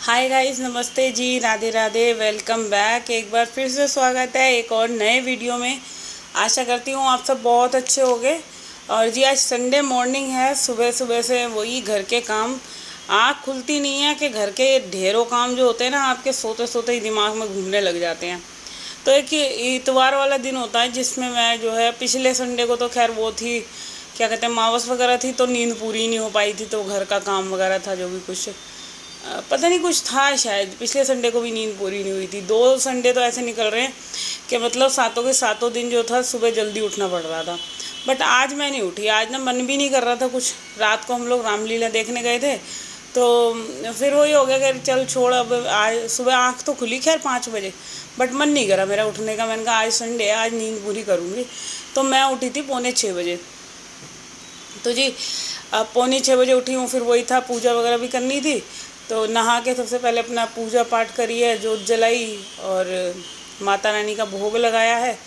Hi guys, नमस्ते जी, Radhe Radhe, welcome back. एक बार फिर से स्वागत है एक और नए वीडियो में। आशा करती हूँ आप सब बहुत अच्छे होंगे। और जी आज संडे मॉर्निंग है, सुबह सुबह से वही घर के काम, आँख खुलती नहीं है कि घर के ढेरों काम जो होते हैं ना, आपके सोते सोते ही दिमाग में घूमने लग जाते हैं। तो एक इतवार वाला दिन होता है जिसमें मैं जो है, पिछले संडे को तो खैर वो थी, क्या कहते हैं, मावस वगैरह थी, तो नींद पूरी नहीं हो पाई थी, तो घर का काम वगैरह था जो भी कुछ, पता नहीं कुछ था, शायद पिछले संडे को भी नींद पूरी नहीं हुई थी। 2 संडे तो ऐसे निकल रहे हैं कि मतलब सातों के सातों दिन जो था सुबह जल्दी उठना पड़ रहा था। बट आज मैं नहीं उठी, आज ना मन भी नहीं कर रहा था कुछ। रात को हम लोग रामलीला देखने गए थे, तो फिर वही हो गया कि चल छोड़, अब आज सुबह आँख तो खुली खैर 5 बजे, बट मन नहीं करा मेरा उठने का। मैंने कहा आज संडे है, आज नींद पूरी करूँगी। तो मैं उठी थी 5:45 बजे। तो जी अब 5:45 बजे उठी हूँ। फिर वही था, पूजा वगैरह भी करनी थी, तो नहा के सबसे पहले अपना पूजा पाठ करी है, जोत जलाई और माता रानी का भोग लगाया है।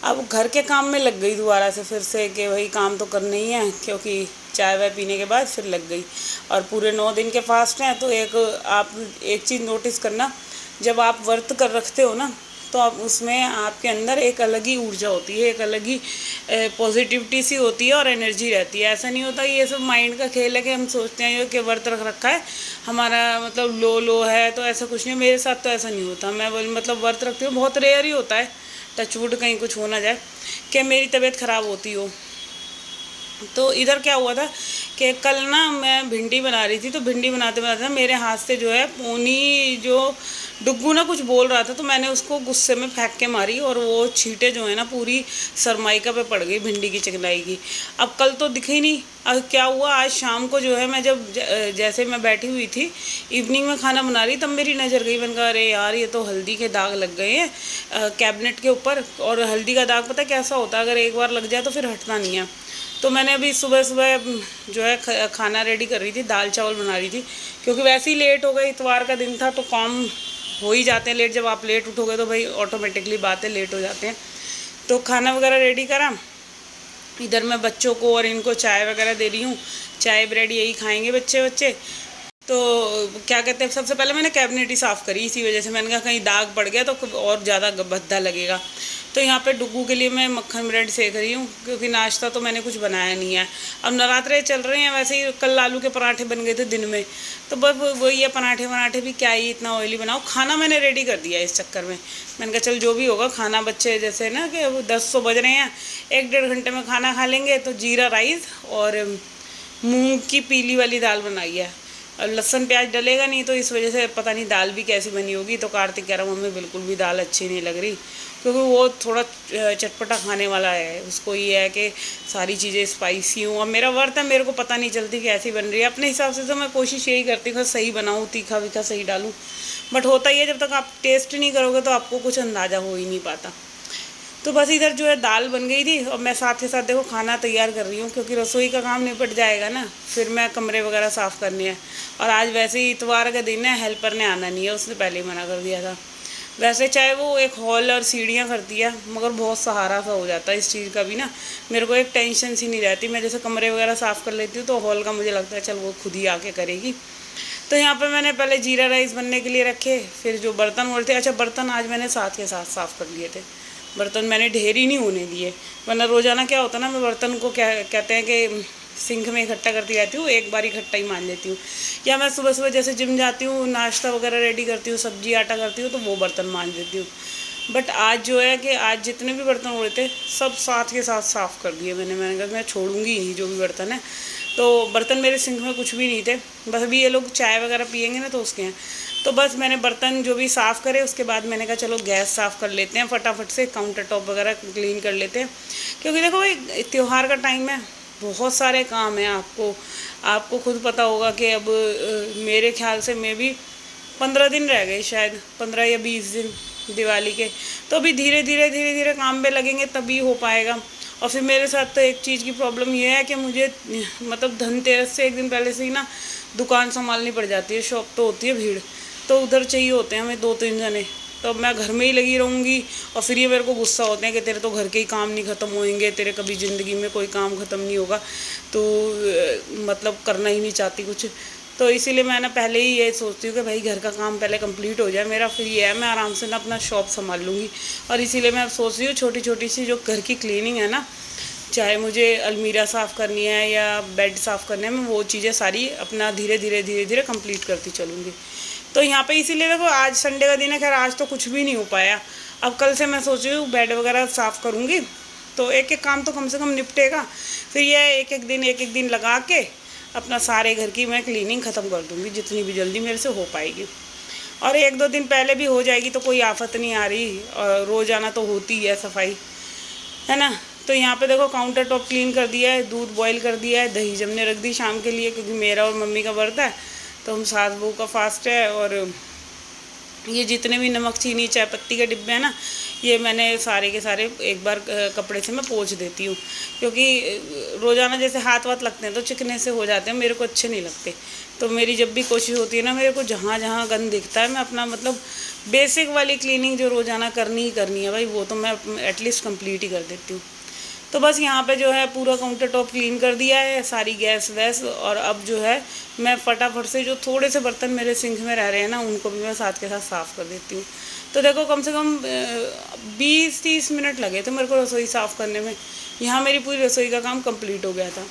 अब घर के काम में लग गई दोबारा से फिर से कि वही काम तो करना ही है, क्योंकि चाय वाय पीने के बाद फिर लग गई। और पूरे 9 दिन के फास्ट हैं, तो आप एक चीज़ नोटिस करना, जब आप व्रत कर रखते हो ना, तो आप उसमें आपके अंदर एक अलग ही ऊर्जा होती है, एक अलग ही पॉजिटिविटी सी होती है और एनर्जी रहती है। ऐसा नहीं होता ये सब माइंड का खेल है कि हम सोचते हैं कि व्रत रख रखा है हमारा मतलब लो है, तो ऐसा कुछ नहीं। मेरे साथ तो ऐसा नहीं होता। मैं मतलब व्रत रखती हूँ, बहुत रेयर ही होता है, टचवुड कहीं कुछ हो ना जाए कि मेरी तबीयत ख़राब होती हो। तो इधर क्या हुआ था कि कल ना मैं भिंडी बना रही थी, तो भिंडी बनाते बनाते मेरे हाथ से जो है पोनी जो डुग्गू ना कुछ बोल रहा था, तो मैंने उसको गुस्से में फेंक के मारी, और वो छींटे जो है ना पूरी सरमाइका पे पड़ गई भिंडी की चिकनाई की। अब कल तो दिखे ही नहीं। अब क्या हुआ, आज शाम को जो है मैं जब जैसे मैं बैठी हुई थी इवनिंग में खाना बना रही, तब मेरी नज़र गई। मैंने कहा अरे यार, ये तो हल्दी के दाग लग गए हैं कैबिनेट के ऊपर। और हल्दी का दाग पता कैसा होता है, अगर एक बार लग जाए तो फिर हटना नहीं है। तो मैंने अभी सुबह सुबह जो है खाना रेडी कर रही थी, दाल चावल बना रही थी, क्योंकि वैसे ही लेट हो गई, इतवार का दिन था, तो काम हो ही जाते हैं लेट। जब आप लेट उठोगे तो भाई ऑटोमेटिकली बातें लेट हो जाते हैं। तो खाना वगैरह रेडी करा, इधर मैं बच्चों को और इनको चाय वगैरह दे रही हूँ। चाय ब्रेड यही खाएंगे बच्चे बच्चे। तो क्या कहते हैं, सबसे पहले मैंने कैबिनेट ही साफ़ करी, इसी वजह से मैंने कहा कहीं दाग पड़ गया तो और ज़्यादा भद्दा लगेगा। तो यहाँ पे डुग्गू के लिए मैं मक्खन ब्रेड सेक रही हूँ, क्योंकि नाश्ता तो मैंने कुछ बनाया नहीं है। अब नवरात्रे चल रहे हैं, वैसे ही कल आलू के पराठे बन गए थे दिन में, तो बस वही है, पराठे भी क्या ही इतना ऑयली बनाओ। खाना मैंने रेडी कर दिया इस चक्कर में। मैंने कहा चल जो भी होगा, खाना बच्चे जैसे ना कि 10 तो बज रहे हैं, 1-1.5 घंटे में खाना खा लेंगे। तो जीरा राइस और मूंग की पीली वाली दाल बनाई है। और लहसुन प्याज डलेगा नहीं, तो इस वजह से पता नहीं दाल भी कैसी बनी होगी। तो कार्तिक कह रहा हूँ मम्मी बिल्कुल भी दाल अच्छी नहीं लग रही, क्योंकि वो थोड़ा चटपटा खाने वाला है। उसको ये है कि सारी चीज़ें स्पाइसी हूँ। अब मेरा वर्त है, मेरे को पता नहीं चलती कैसी बन रही है। अपने हिसाब से तो मैं कोशिश यही करती हूँ सही बनाऊँ, तीखा वीखा सही डालूँ, बट होता ही है जब तक आप टेस्ट नहीं करोगे तो आपको कुछ अंदाज़ा हो ही नहीं पाता। तो बस इधर जो है दाल बन गई थी, और मैं साथ के साथ देखो खाना तैयार कर रही हूँ, क्योंकि रसोई का काम निपट जाएगा ना, फिर मैं कमरे वगैरह साफ़ करने हैं। और आज वैसे ही इतवार का दिन है, हेल्पर ने आना नहीं है, उसने पहले ही मना कर दिया था। वैसे चाहे वो एक हॉल और सीढ़ियाँ करती है, मगर बहुत सहारा सा हो जाता है इस चीज़ का भी ना। मेरे को एक टेंशन सी नहीं रहती। मैं जैसे कमरे वगैरह साफ़ कर लेती हूँ, तो हॉल का मुझे लगता है चल वो खुद ही आके करेगी। तो यहाँ पे मैंने पहले जीरा राइस बनने के लिए रखे, फिर जो बर्तन बोलते, अच्छा बर्तन आज मैंने साथ के साथ साफ़ कर लिए थे। बर्तन मैंने ढेर ही नहीं होने दिए, वरना रोज़ाना क्या होता है ना, मैं बर्तन को क्या कहते हैं कि सिंक में इकट्ठा करती रहती हूँ, एक बार इकट्ठा ही मान लेती हूँ। या मैं सुबह सुबह जैसे जिम जाती हूँ, नाश्ता वगैरह रेडी करती हूँ, सब्जी आटा करती हूँ, तो वो बर्तन मान देती हूँ। बट आज जो है कि आज जितने भी बर्तन हो रहे थे सब साथ के साथ साफ़ कर दिए मैंने कहा मैं छोड़ूंगी ही नहीं जो भी बर्तन है। तो बर्तन मेरे सिंक में कुछ भी नहीं थे, बस अभी ये लोग चाय वगैरह पियेंगे ना, तो उसके हैं। तो बस मैंने बर्तन जो भी साफ़ करे, उसके बाद मैंने कहा चलो गैस साफ़ कर लेते हैं फटाफट से, काउंटर टॉप वगैरह क्लीन कर लेते हैं। क्योंकि देखो भाई त्यौहार का टाइम है, बहुत सारे काम हैं। आपको खुद पता होगा कि अब मेरे ख्याल से मैं भी 15 दिन रह गए, शायद 15 या 20 दिन दिवाली के। तो अभी धीरे धीरे काम पे लगेंगे तभी हो पाएगा। और फिर मेरे साथ तो एक चीज़ की प्रॉब्लम ये है कि मुझे मतलब धनतेरस से एक दिन पहले से ही ना दुकान संभालनी पड़ जाती है। शॉप तो होती है भीड़, तो उधर चाहिए होते हैं हमें 2-3 जने। तो मैं घर में ही लगी रहूँगी, और फिर ये मेरे को गुस्सा होते हैं कि तेरे तो घर के ही काम नहीं ख़त्म होएंगे, तेरे कभी ज़िंदगी में कोई काम ख़त्म नहीं होगा, तो मतलब करना ही नहीं चाहती कुछ। तो इसीलिए मैं ना पहले ही ये सोचती हूँ कि भाई घर का काम पहले कंप्लीट हो जाए मेरा, फिर ये है मैं आराम से ना अपना शॉप संभाल लूँगी। और इसीलिए मैं अब सोच रही हूँ छोटी छोटी सी जो घर की क्लीनिंग है ना, चाहे मुझे अलमीरा साफ़ करनी है या बेड साफ़ करने है, मैं वो चीज़ें सारी अपना धीरे धीरे कंप्लीट करती चलूँगी। तो यहाँ पे इसीलिए देखो आज संडे का दिन है, खैर आज तो कुछ भी नहीं हो पाया। अब कल से मैं सोच रही हूँ बेड वगैरह साफ़ करूँगी, तो एक एक काम तो कम से कम निपटेगा। फिर यह एक एक दिन लगा के अपना सारे घर की मैं क्लीनिंग ख़त्म कर दूँगी जितनी भी जल्दी मेरे से हो पाएगी। और 1-2 दिन पहले भी हो जाएगी तो कोई आफत नहीं आ रही, और रोज़ाना तो होती है सफाई, है ना। तो यहाँ पे देखो काउंटर टॉप क्लीन कर दिया है, दूध बॉईल कर दिया है, दही जमने रख दी शाम के लिए, क्योंकि मेरा और मम्मी का व्रत है तो हम सास बहू का फास्ट है। और ये जितने भी नमक चीनी चाय पत्ती के डिब्बे हैं ना, ये मैंने सारे के सारे एक बार कपड़े से मैं पोंछ देती हूँ, क्योंकि रोज़ाना जैसे हाथ वाथ लगते हैं तो चिकने से हो जाते हैं, मेरे को अच्छे नहीं लगते। तो मेरी जब भी कोशिश होती है ना, मेरे को जहाँ जहाँ गंद दिखता है मैं अपना मतलब बेसिक वाली क्लीनिंग जो रोज़ाना करनी ही करनी है भाई, वो तो मैं एटलीस्ट कंप्लीट ही कर देती हूँ। तो बस यहाँ पे जो है पूरा काउंटर टॉप क्लीन कर दिया है, सारी गैस वैस। और अब जो है मैं फटाफट से जो थोड़े से बर्तन मेरे सिंक में रह रहे हैं ना, उनको भी मैं साथ के साथ साफ़ कर देती हूँ। तो देखो कम से कम 20-30 मिनट लगे थे मेरे को रसोई साफ़ करने में। यहाँ मेरी पूरी रसोई का काम कंप्लीट हो गया था।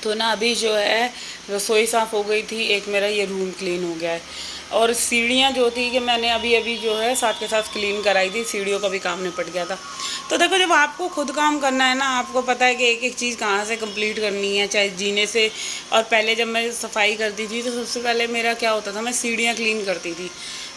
तो ना अभी जो है रसोई साफ़ हो गई थी, एक मेरा ये रूम क्लीन हो गया है। और सीढ़ियाँ जो थी कि मैंने अभी जो है साथ के साथ क्लीन कराई थी, सीढ़ियों का भी काम निपट गया था। तो देखो जब आपको खुद काम करना है ना, आपको पता है कि एक एक चीज़ कहाँ से कंप्लीट करनी है, चाहे जीने से। और पहले जब मैं सफाई करती थी तो सबसे पहले मेरा क्या होता था, मैं सीढ़ियाँ क्लीन करती थी।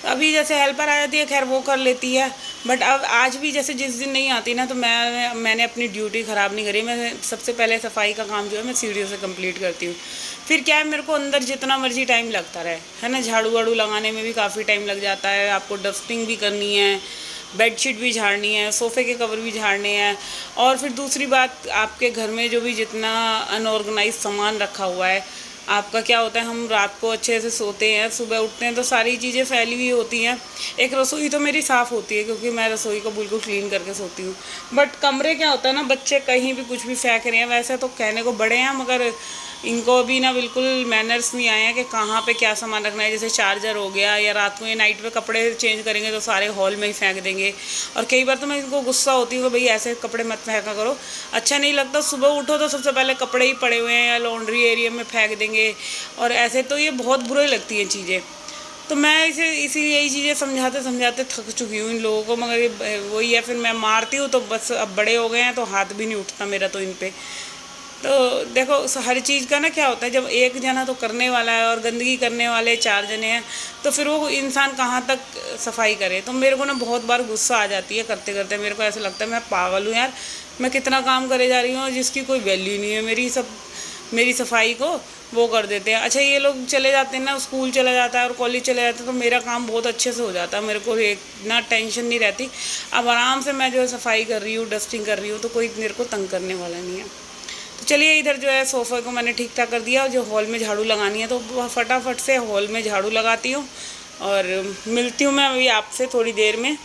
अभी जैसे हेल्पर आ जाती है, खैर वो कर लेती है, बट अब आज भी जैसे जिस दिन नहीं आती ना, तो मैंने अपनी ड्यूटी ख़राब नहीं करी। मैं सबसे पहले सफाई का काम जो है मैं सीढ़ियों से कंप्लीट करती हूँ। फिर क्या है, मेरे को अंदर जितना मर्जी टाइम लगता रहे, है ना, झाड़ू वाड़ू लगाने में भी काफ़ी टाइम लग जाता है, आपको डस्टिंग भी करनी है, बेडशीट भी झाड़नी है, सोफ़े के कवर भी झाड़ने हैं। और फिर दूसरी बात, आपके घर में जो भी जितना अनऑर्गेनाइज सामान रखा हुआ है, आपका क्या होता है, हम रात को अच्छे से सोते हैं, सुबह उठते हैं तो सारी चीज़ें फैली हुई होती हैं। एक रसोई तो मेरी साफ़ होती है क्योंकि मैं रसोई को बिल्कुल क्लीन करके सोती हूँ, बट कमरे क्या होता है ना, बच्चे कहीं भी कुछ भी फेंक रहे हैं। वैसे तो कहने को बड़े हैं, मगर इनको अभी ना बिल्कुल मैनर्स नहीं आए हैं कि कहाँ पे क्या सामान रखना है। जैसे चार्जर हो गया, या रात को ये नाइट में कपड़े चेंज करेंगे तो सारे हॉल में ही फेंक देंगे। और कई बार तो मैं इनको गुस्सा होती हूँ कि भाई ऐसे कपड़े मत फेंका करो, अच्छा नहीं लगता। सुबह उठो तो सबसे पहले कपड़े ही पड़े हुए हैं या लॉन्ड्री एरिया में फेंक देंगे, और ऐसे तो ये बहुत बुरी लगती हैं चीज़ें। तो मैं इसीलिए यही चीज़ें समझाते समझाते थक चुकी हूँ इन लोगों को, मगर ये वही है, फिर मैं मारती हूँ तो बस अब बड़े हो गए हैं तो हाथ भी नहीं उठता मेरा तो इन पे। तो देखो, हर चीज़ का ना क्या होता है, जब एक जना तो करने वाला है और गंदगी करने वाले 4 जने हैं, तो फिर वो इंसान कहाँ तक सफाई करे। तो मेरे को ना बहुत बार गुस्सा आ जाती है करते करते, मेरे को ऐसा लगता है मैं पागल हूँ यार, मैं कितना काम करे जा रही हूँ जिसकी कोई वैल्यू नहीं है। मेरी सफाई को वो कर देते हैं। अच्छा, ये लोग चले जाते हैं ना, स्कूल चला जाता है और कॉलेज चले जाते हैं, तो मेरा काम बहुत अच्छे से हो जाता है, मेरे को एक ना टेंशन नहीं रहती। अब आराम से मैं जो है सफाई कर रही हूँ, डस्टिंग कर रही हूँ, तो कोई मेरे को तंग करने वाला नहीं है। तो चलिए, इधर जो है सोफ़े को मैंने ठीक ठाक कर दिया, और जो हॉल में झाड़ू लगानी है तो फटाफट से हॉल में झाड़ू लगाती हूँ, और मिलती हूँ मैं अभी आपसे थोड़ी देर में।